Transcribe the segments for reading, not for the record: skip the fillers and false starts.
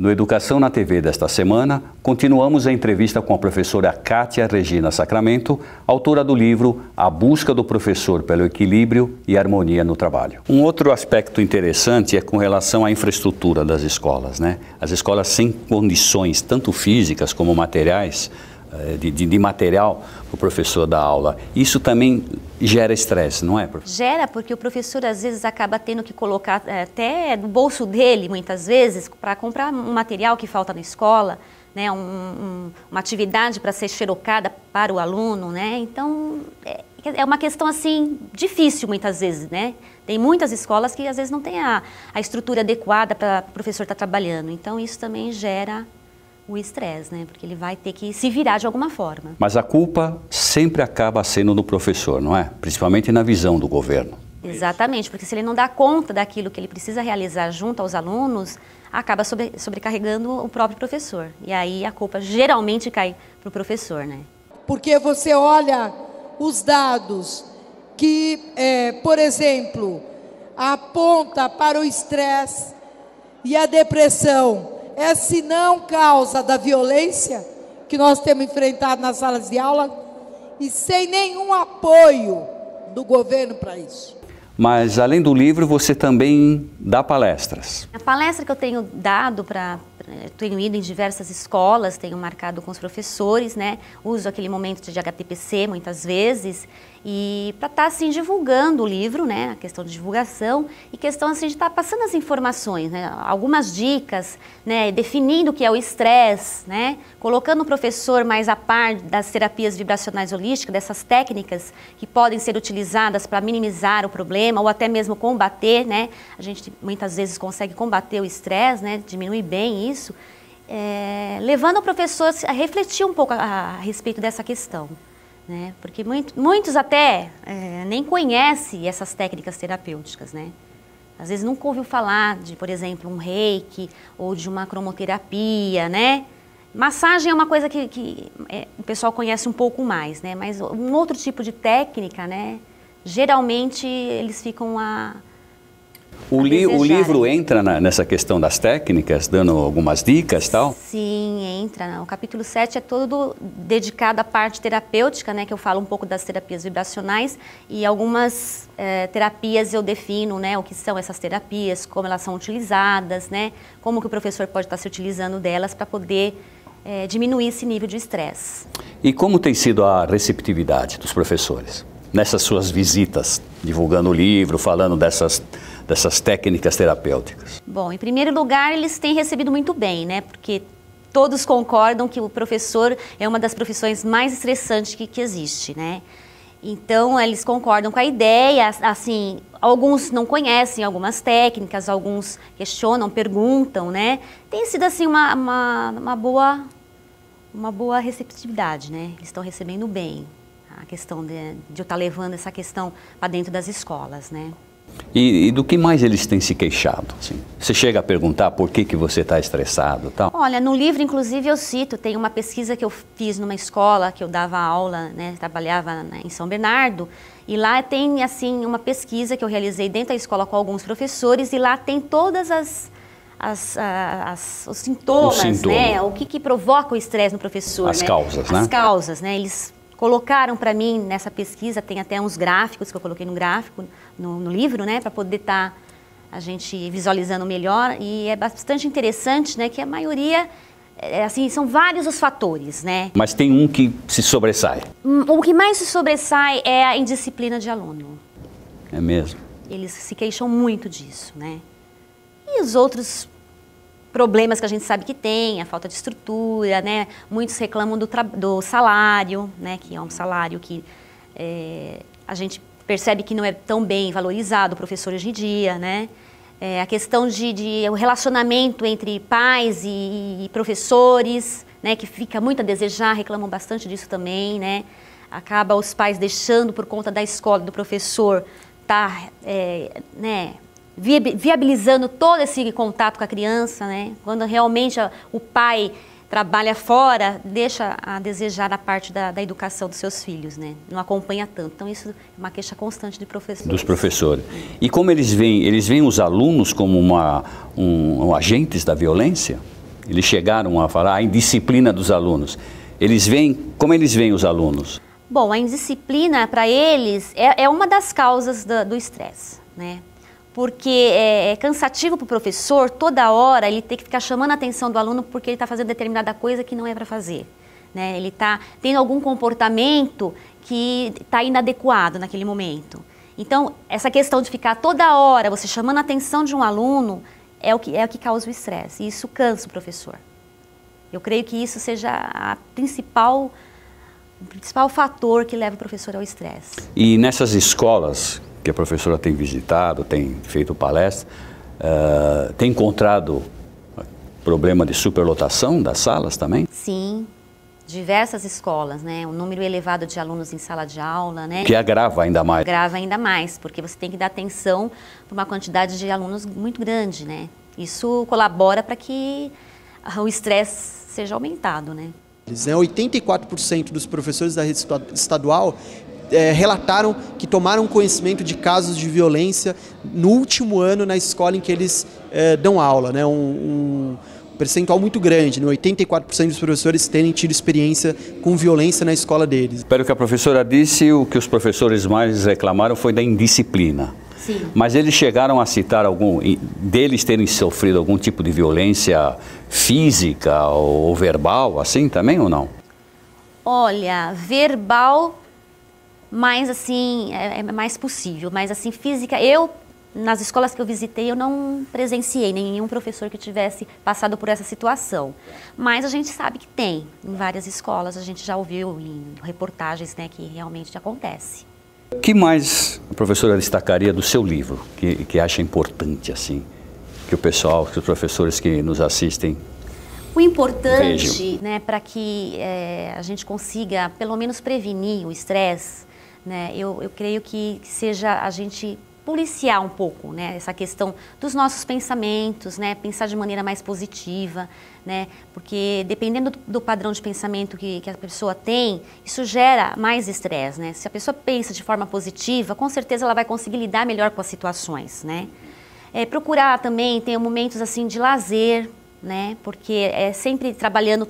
No Educação na TV desta semana, continuamos a entrevista com a professora Kátia Regina Sacramento, autora do livro A Busca do Professor pelo Equilíbrio e Harmonia no Trabalho. Um outro aspecto interessante é com relação à infraestrutura das escolas, né? As escolas sem condições, tanto físicas como materiais, de material para o professor dar aula, isso também gera estresse, não é, professor? Gera, porque o professor às vezes acaba tendo que colocar até no bolso dele, muitas vezes, para comprar um material que falta na escola, né, uma atividade para ser xerocada para o aluno, né? Então é uma questão assim difícil muitas vezes, né? Tem muitas escolas que às vezes não tem a estrutura adequada para o professor estar trabalhando, então isso também gera o estresse, né? Porque ele vai ter que se virar de alguma forma. Mas a culpa sempre acaba sendo do professor, não é? Principalmente na visão do governo. Exatamente, porque se ele não dá conta daquilo que ele precisa realizar junto aos alunos, acaba sobrecarregando o próprio professor. E aí a culpa geralmente cai para o professor, né? Porque você olha os dados que, por exemplo, aponta para o estresse e a depressão. É se não causa da violência que nós temos enfrentado nas salas de aula e sem nenhum apoio do governo para isso. Mas, além do livro, você também dá palestras. A palestra que eu tenho dado tenho ido em diversas escolas, tenho marcado com os professores, né? Uso aquele momento de HTPC muitas vezes e para estar assim divulgando o livro, né? A questão de divulgação e questão assim de estar passando as informações, né? Algumas dicas, né? Definindo o que é o estresse, né? Colocando o professor mais a par das terapias vibracionais holísticas, dessas técnicas que podem ser utilizadas para minimizar o problema ou até mesmo combater, né? A gente muitas vezes consegue combater o estresse, né? Diminuir bem isso, levando o professor a refletir um pouco a respeito dessa questão, né? Porque muitos até nem conhecem essas técnicas terapêuticas, né? Às vezes nunca ouviu falar de, por exemplo, um reiki ou de uma cromoterapia, né? Massagem é uma coisa que o pessoal conhece um pouco mais, né? Mas um outro tipo de técnica, né? Geralmente eles ficam O livro entra nessa questão das técnicas, dando algumas dicas e tal? Sim, entra. O capítulo 7 é todo dedicado à parte terapêutica, né? Que eu falo um pouco das terapias vibracionais e algumas terapias eu defino, né? O que são essas terapias, como elas são utilizadas, né? Como que o professor pode estar se utilizando delas para poder diminuir esse nível de estresse. E como tem sido a receptividade dos professores nessas suas visitas, divulgando o livro, falando dessas técnicas terapêuticas? Bom, em primeiro lugar, eles têm recebido muito bem, né? Porque todos concordam que o professor é uma das profissões mais estressantes que existe, né? Então, eles concordam com a ideia, assim, alguns não conhecem algumas técnicas, alguns questionam, perguntam, né? Tem sido, assim, uma boa receptividade, né? Eles estão recebendo bem a questão de eu estar levando essa questão para dentro das escolas, né? E do que mais eles têm se queixado? Assim? Você chega a perguntar por que você está estressado e tal? Olha, no livro, inclusive, eu cito, tem uma pesquisa que eu fiz numa escola, que eu dava aula, né, trabalhava em São Bernardo, e lá tem, assim, uma pesquisa que eu realizei dentro da escola com alguns professores, e lá tem todas os sintomas, né, o que provoca o estresse no professor. As causas, né? As causas, né, eles colocaram para mim nessa pesquisa, tem até uns gráficos que eu coloquei no gráfico, no livro, né, para poder estar a gente visualizando melhor, e é bastante interessante, né, que a maioria, assim, são vários os fatores, né. Mas tem um que se sobressai. O que mais se sobressai é a indisciplina de aluno. É mesmo? Eles se queixam muito disso, né. E os outros problemas que a gente sabe que tem, a falta de estrutura, né? Muitos reclamam do salário, né? Que é um salário que a gente percebe que não é tão bem valorizado o professor hoje em dia, né? A questão de o relacionamento entre pais e professores, né? Que fica muito a desejar, reclamam bastante disso também, né? Acaba os pais deixando por conta da escola, do professor, né? Viabilizando todo esse contato com a criança, né? Quando realmente o pai trabalha fora, deixa a desejar a parte da educação dos seus filhos, né? Não acompanha tanto. Então, isso é uma queixa constante de professores. Dos professores. E como eles veem os alunos como agentes da violência? Eles chegaram a falar a indisciplina dos alunos. Como eles veem os alunos? Bom, a indisciplina para eles é uma das causas do estresse, né? Porque é cansativo para o professor toda hora ele ter que ficar chamando a atenção do aluno porque ele está fazendo determinada coisa que não é para fazer, né? Ele está tendo algum comportamento que está inadequado naquele momento. Então, essa questão de ficar toda hora você chamando a atenção de um aluno é o que causa o estresse. E isso cansa o professor. Eu creio que isso seja o principal fator que leva o professor ao estresse. E nessas escolas que a professora tem visitado, tem feito palestra, tem encontrado problema de superlotação das salas também? Sim, diversas escolas, né? Um número elevado de alunos em sala de aula, né? Que agrava ainda mais. Agrava ainda mais, porque você tem que dar atenção para uma quantidade de alunos muito grande, né? Isso colabora para que o estresse seja aumentado, né? 84% dos professores da rede estadual relataram que tomaram conhecimento de casos de violência no último ano na escola em que eles dão aula, né? Um percentual muito grande, né? 84% dos professores terem tido experiência com violência na escola deles. Pelo que a professora disse, o que os professores mais reclamaram foi da indisciplina. Sim. Mas eles chegaram a citar deles terem sofrido algum tipo de violência física ou verbal, assim também ou não? Olha, verbal, mais assim, é mais possível, mas assim, física, nas escolas que eu visitei, eu não presenciei nenhum professor que tivesse passado por essa situação. Mas a gente sabe que tem, em várias escolas, a gente já ouviu em reportagens, né, que realmente acontece. O que mais a professora destacaria do seu livro, que acha importante, assim, que os professores que nos assistem o importante, vejam, né, para que a gente consiga, pelo menos, prevenir o estresse, né, eu creio que seja a gente policiar um pouco, né, essa questão dos nossos pensamentos, né, pensar de maneira mais positiva, né, porque dependendo do padrão de pensamento que a pessoa tem, isso gera mais estresse, né. Se a pessoa pensa de forma positiva, com certeza ela vai conseguir lidar melhor com as situações, né. Procurar também ter momentos assim de lazer, né, porque é sempre trabalhando,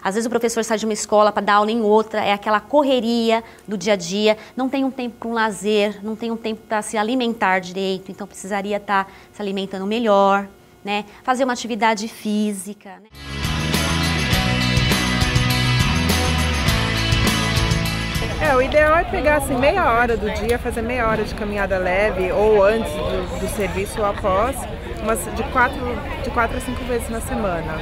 às vezes o professor sai de uma escola para dar aula em outra, é aquela correria do dia a dia, não tem um tempo para um lazer, não tem um tempo para se alimentar direito, então precisaria estar se alimentando melhor, né, fazer uma atividade física, né. O ideal é pegar assim meia hora do dia, fazer meia hora de caminhada leve, ou antes do serviço ou após, mas de 4 a 5 vezes na semana.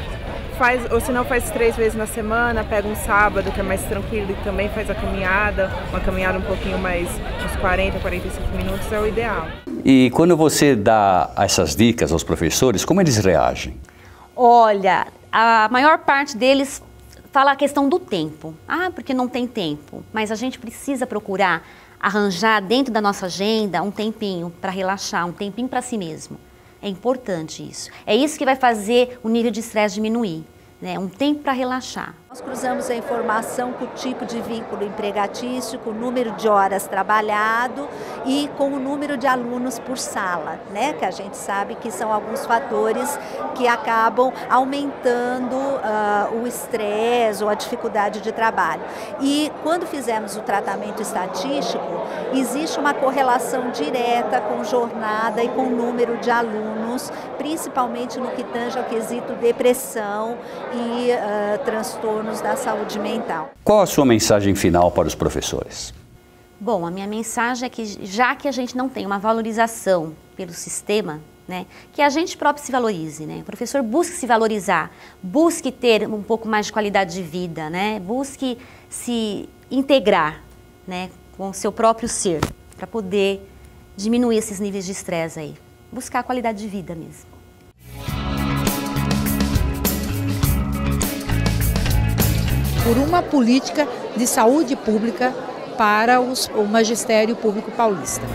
Ou se não, faz 3 vezes na semana, pega um sábado que é mais tranquilo e também faz a caminhada, uma caminhada um pouquinho mais, uns 40, 45 minutos é o ideal. E quando você dá essas dicas aos professores, como eles reagem? Olha, a maior parte deles fala a questão do tempo. Porque não tem tempo. Mas a gente precisa procurar arranjar dentro da nossa agenda um tempinho para relaxar, um tempinho para si mesmo. É importante isso. É isso que vai fazer o nível de estresse diminuir, né? Um tempo para relaxar. Nós cruzamos a informação com o tipo de vínculo empregatício, o número de horas trabalhado e com o número de alunos por sala, né? Que a gente sabe que são alguns fatores que acabam aumentando o estresse ou a dificuldade de trabalho. E quando fizemos o tratamento estatístico, existe uma correlação direta com jornada e com número de alunos, principalmente no que tange ao quesito depressão e transtornos da saúde mental. Qual a sua mensagem final para os professores? Bom, a minha mensagem é que já que a gente não tem uma valorização pelo sistema, né, que a gente próprio se valorize, né? O professor busque se valorizar, busque ter um pouco mais de qualidade de vida, né? Busque se integrar, né, com o seu próprio ser, para poder diminuir esses níveis de estresse aí. Buscar a qualidade de vida mesmo. Por uma política de saúde pública para o magistério público paulista.